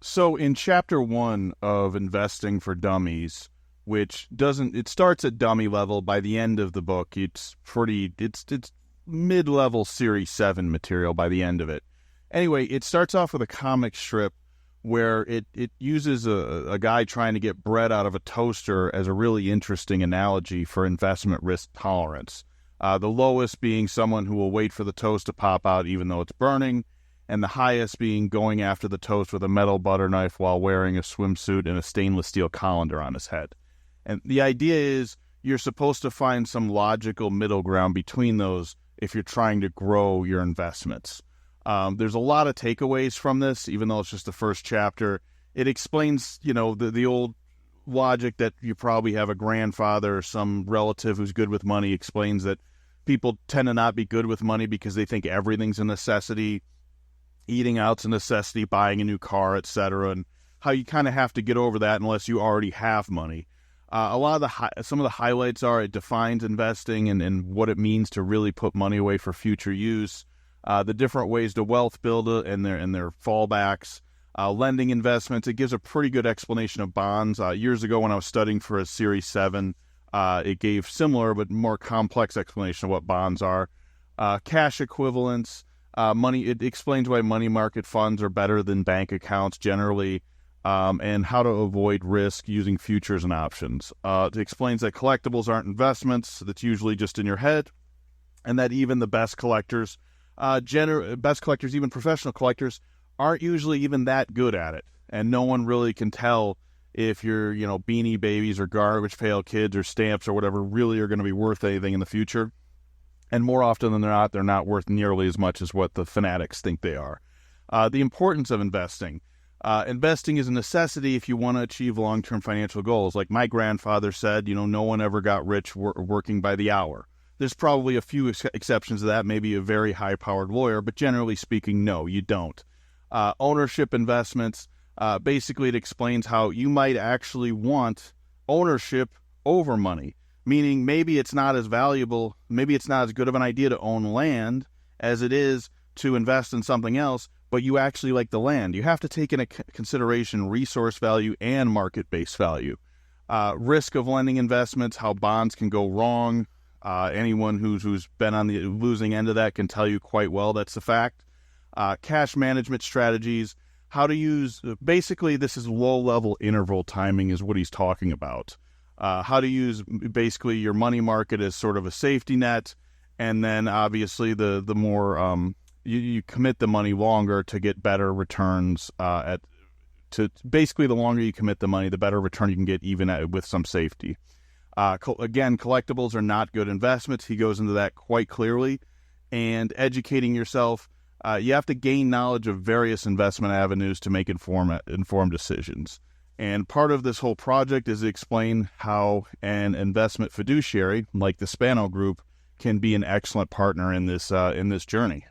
So in chapter 1 of Investing for Dummies, which doesn't it starts at dummy level. By the end of the book, it's mid-level series 7 material by the end of it. Anyway, it starts off with a comic strip where it uses a guy trying to get bread out of a toaster as a really interesting analogy for investment risk tolerance. The lowest being someone who will wait for the toast to pop out even though it's burning, and the highest being going after the toast with a metal butter knife while wearing a swimsuit and a stainless steel colander on his head. And the idea is you're supposed to find some logical middle ground between those if you're trying to grow your investments. There's a lot of takeaways from this, even though it's just the first chapter. It explains, the old logic that you probably have a grandfather or some relative who's good with money. Explains that people tend to not be good with money because they think everything's a necessity. Eating out's a necessity, buying a new car, etc., and how you kind of have to get over that unless you already have money. Some of the highlights are it defines investing and what it means to really put money away for future use. The different ways to wealth build and their fallbacks, lending investments. It gives a pretty good explanation of bonds. Years ago when I was studying for a Series 7, it gave similar but more complex explanation of what bonds are. Cash equivalents. Money. It explains why money market funds are better than bank accounts generally, and how to avoid risk using futures and options. It explains that collectibles aren't investments. That's usually just in your head, and that even the best collectors, even professional collectors, aren't usually even that good at it. And no one really can tell if your, Beanie Babies or Garbage Pail Kids or stamps or whatever really are going to be worth anything in the future. And more often than not, they're not worth nearly as much as what the fanatics think they are. The importance of investing. Investing is a necessity if you want to achieve long-term financial goals. Like my grandfather said, no one ever got rich working by the hour. There's probably a few exceptions to that, maybe a very high-powered lawyer, but generally speaking, no, you don't. Ownership investments. Basically, it explains how you might actually want ownership over money. Meaning maybe it's not as valuable, maybe it's not as good of an idea to own land as it is to invest in something else, but you actually like the land. You have to take into consideration resource value and market-based value. Risk of lending investments, how bonds can go wrong. Anyone who's been on the losing end of that can tell you quite well that's a fact. Cash management strategies, how to use, basically this is low-level interval timing is what he's talking about. How to use basically your money market as sort of a safety net, and then obviously the more you commit the money longer to get better returns. Basically the longer you commit the money, the better return you can get even with some safety. Again, collectibles are not good investments. He goes into that quite clearly. And educating yourself, you have to gain knowledge of various investment avenues to make informed decisions. And part of this whole project is to explain how an investment fiduciary, like the Spano Group, can be an excellent partner in this journey.